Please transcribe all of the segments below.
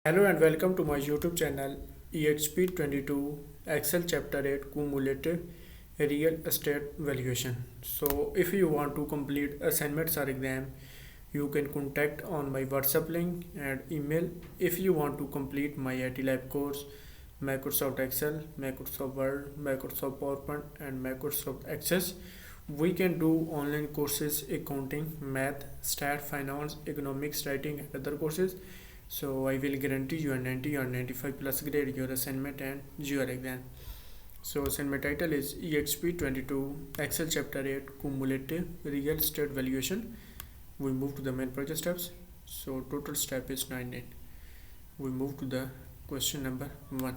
Hello and welcome to my YouTube channel EXP22 Excel Chapter 8 Cumulative Real Estate Valuation. So if you want to complete assignments or exam, you can contact on my WhatsApp link and email. If you want to complete my IT Lab course, Microsoft Excel, Microsoft Word, Microsoft PowerPoint and Microsoft Access, we can do online courses, accounting, math, stat, finance, economics, writing and other courses. So I will guarantee you a 90 or 95 plus grade your assignment and your exam. So assignment title is EXP22 Excel Chapter 8 Cumulative Real Estate Valuation. We move to the main project steps. So total step is 9. We move to the question number 1.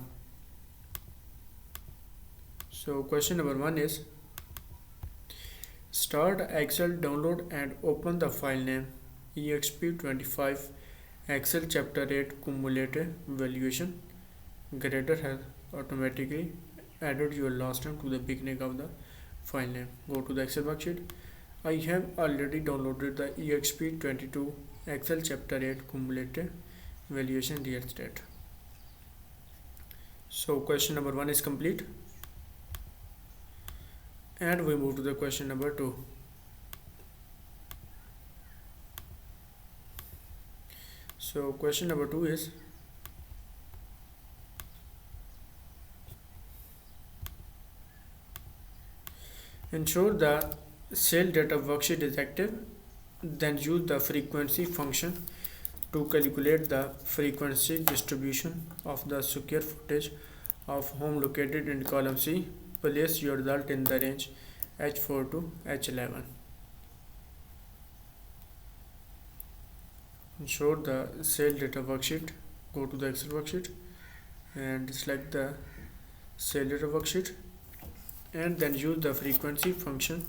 So question number 1 is, start Excel, download and open the file name EXP25 Excel Chapter 8 Cumulative Valuation. Grader has automatically added your last name to the beginning of the file name. Go to the Excel worksheet. I have already downloaded the EXP22 Excel Chapter 8 Cumulative Valuation Real Estate. So question number 1 is complete. And we move to the question number 2. So question number 2 is, ensure the cell data worksheet is active, then use the frequency function to calculate the frequency distribution of the square footage of home located in column C. Place your result in the range H4 to H11. Ensure the cell data worksheet. Go to the Excel worksheet and select the cell data worksheet and then use the frequency function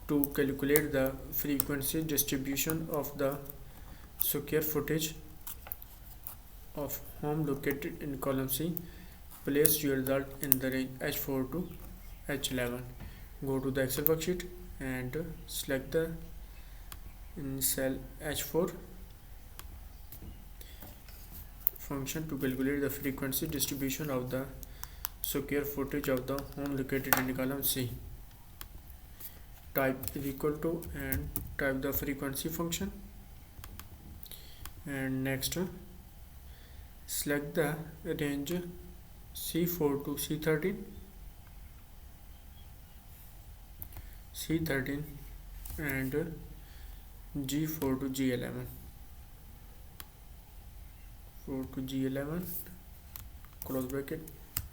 to calculate the frequency distribution of the square footage of home located in column C. Place your result in the range H4 to H11. Go to the Excel worksheet and select the in cell H4 function to calculate the frequency distribution of the square footage of the home located in column C. Type is equal to and type the frequency function, and next select the range C4 to C13 and G4 to G11. 4 to G11, close bracket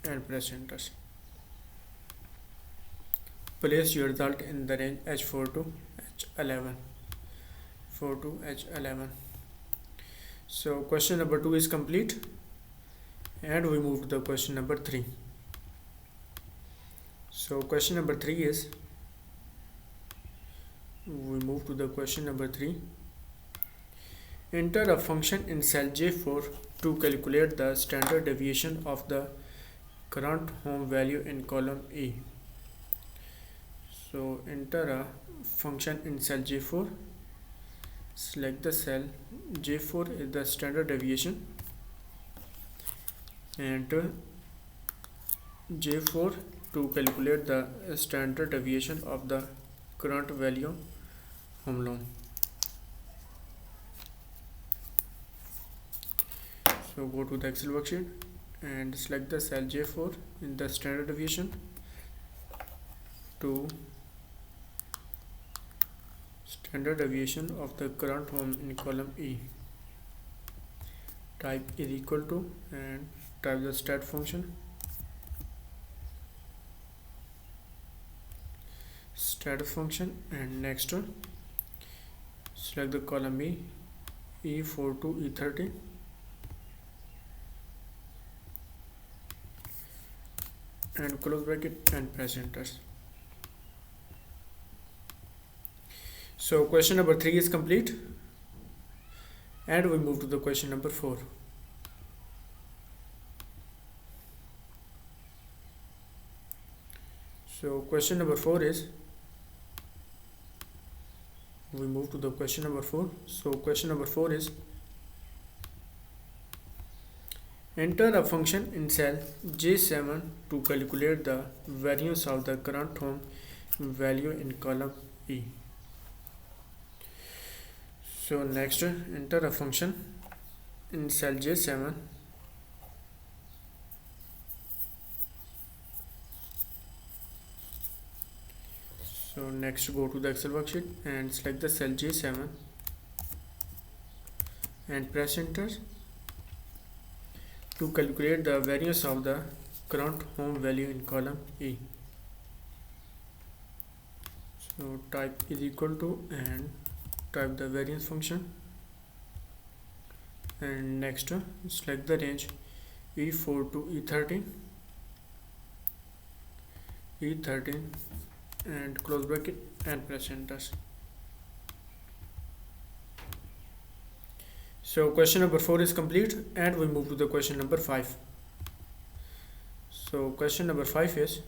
and press enter. Place your result in the range H4 to H11. 4 to H11. So question number 2 is complete and we move to the question number 3. So question number 3 is, we move to the question number 3. Enter a function in cell J4 to calculate the standard deviation of the current home value in column E. So enter a function in cell J4. Select the cell. J4 is the standard deviation. Enter J4 to calculate the standard deviation of the current value home loan. So go to the Excel worksheet and select the cell J4 in the standard deviation to standard deviation of the current home in column E. Type is equal to and type the stat function. Stat function and next select the column E, E4 to E30. And close bracket and press enter. So question number 3 is complete and we move to the question number 4. So question number 4 is, we move to the question number 4. So question number 4 is, Enter a function in cell J7 to calculate the variance of the current home value in column E. So next, enter a function in cell J7. So next, go to the Excel worksheet and select the cell J7 and press enter to calculate the variance of the current home value in column E. So type is equal to and type the variance function, and next select the range E4 to E13 and close bracket and press enter. So question number 4 is complete, and we move to the question number 5. So question number 5 is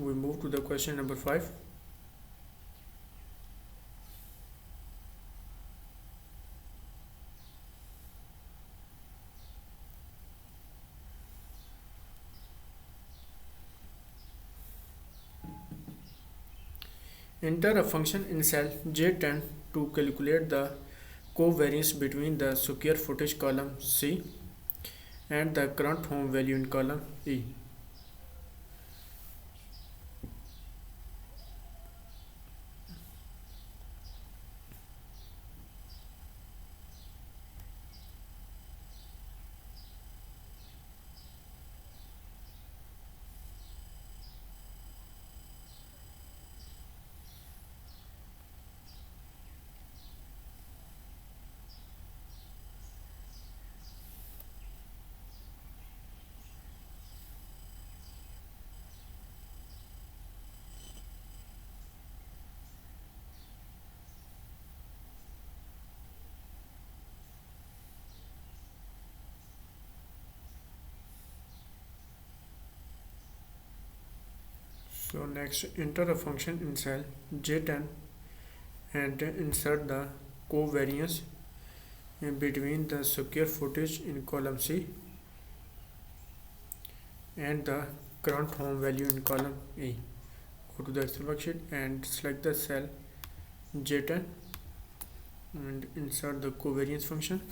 we move to the question number 5. Enter a function in cell J10 to calculate the covariance between the square footage column C and the current home value in column E. So next, enter a function in cell J10 and insert the covariance in between the square footage in column C and the current home value in column E. Go to the Excel worksheet and select the cell J10 and insert the covariance function.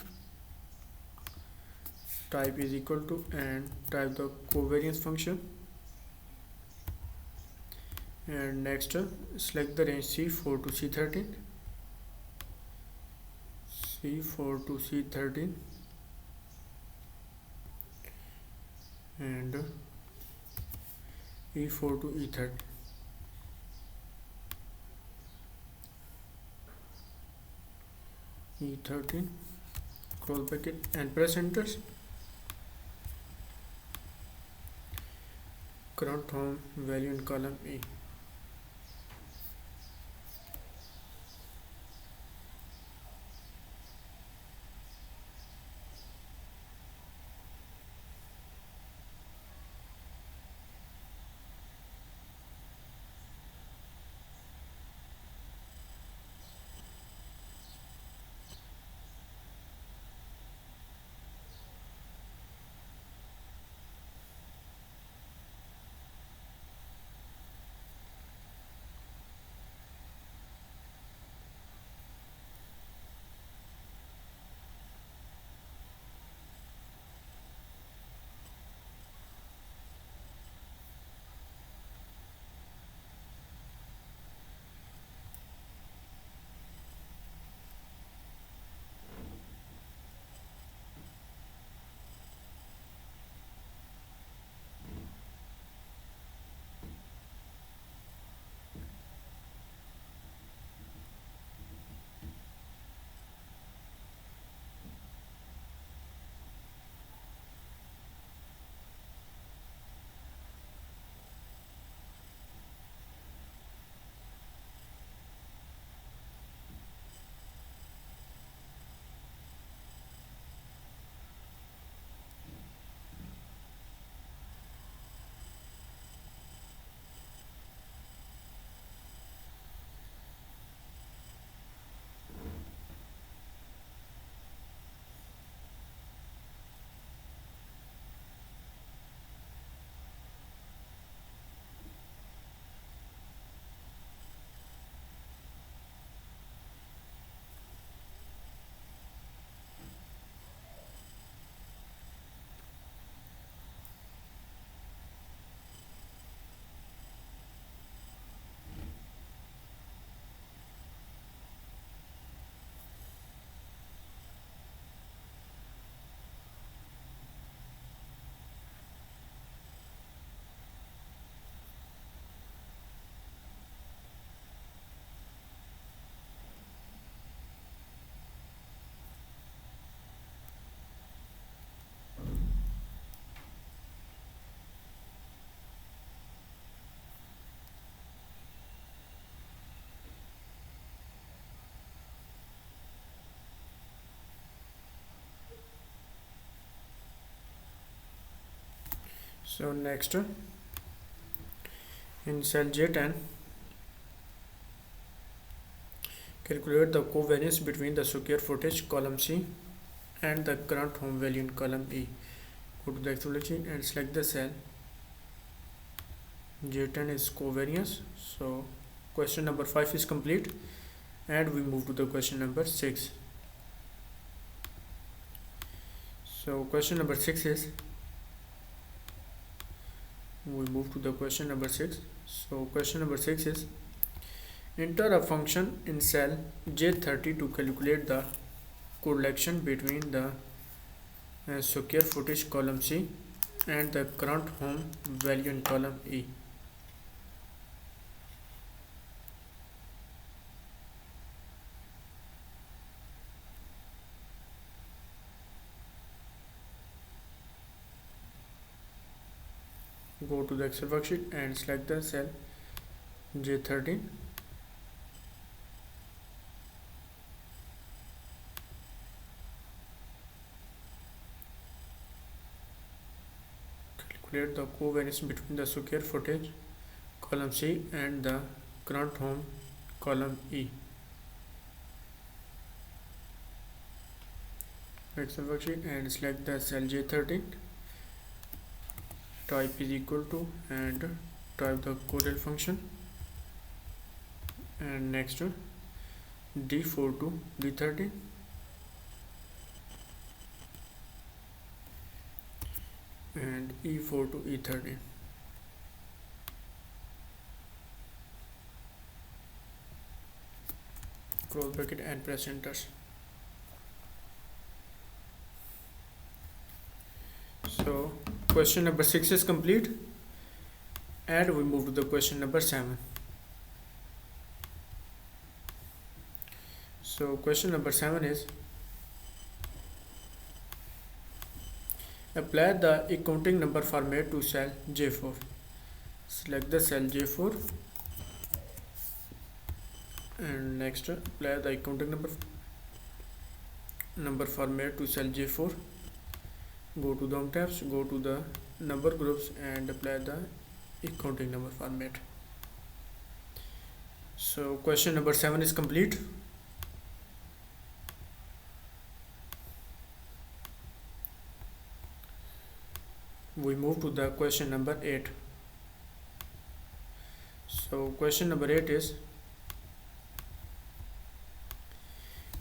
Type is equal to and type the covariance function, and next select the range C4 to C13, C4 to C13 and E4 to E13. E13, close bracket and press enter. Current home value in column E. So next, in cell J10, calculate the covariance between the square footage column C and the current home value in column E. Go to the explanation and select the cell. J10 is covariance. So question number 5 is complete, and we move to the question number 6. So question number 6 is, we move to the question number 6. So question number 6 is, enter a function in cell J30 to calculate the correlation between the square footage column C and the current home value in column E. Go to the Excel worksheet and select the cell J13. Calculate the covariance between the square footage column C and the current home column E. Excel worksheet and select the cell J13. Type is equal to and type the correl function, and next D4 to D13, and E4 to E13. Close bracket and press enter. So question number 6 is complete, and we move to the question number 7. So question number 7 is, apply the accounting number format to cell J4. Select the cell J4, and next apply the accounting number format to cell J4. Go to the tabs, go to the number groups and apply the accounting number format. So question number 7 is complete. We move to the question number 8. So question number 8 is,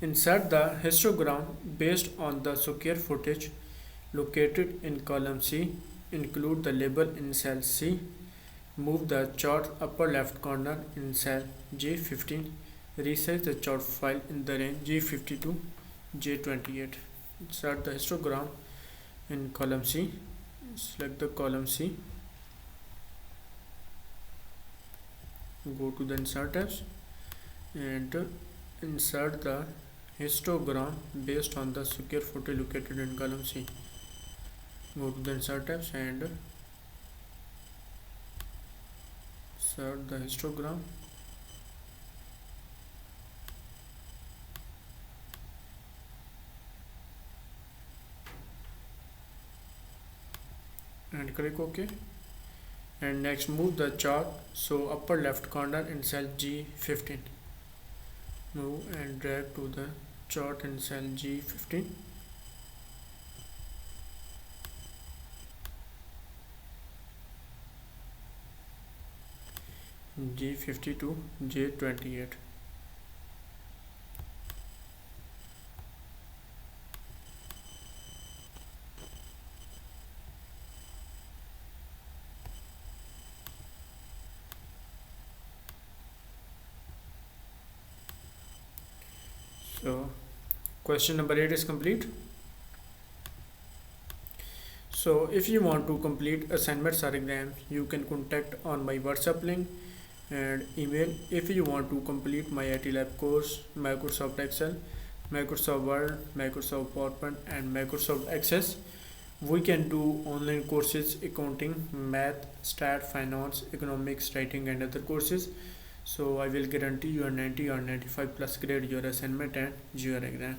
insert the histogram based on the square footage located in column C. Include the label in cell C. Move the chart upper left corner in cell J15. Resize the chart file in the range J50 to J28. Insert the histogram in column C. Select the column C. Go to the insert tabs and insert the histogram based on the square footage located in column C. Go to the insert tabs and insert the histogram. And click OK. And next move the chart so upper left corner in cell G15. Move and drag to the chart in cell G15. G50 to J28. So question number 8 is complete. So if you want to complete assignments or exams, you can contact on my WhatsApp link and email. If you want to complete my IT lab course, Microsoft Excel, Microsoft Word, Microsoft PowerPoint and Microsoft Access, we can do online courses, accounting, math, stat, finance, economics, writing and other courses. So I will guarantee you a 90 or 95 plus grade your assignment and your exam.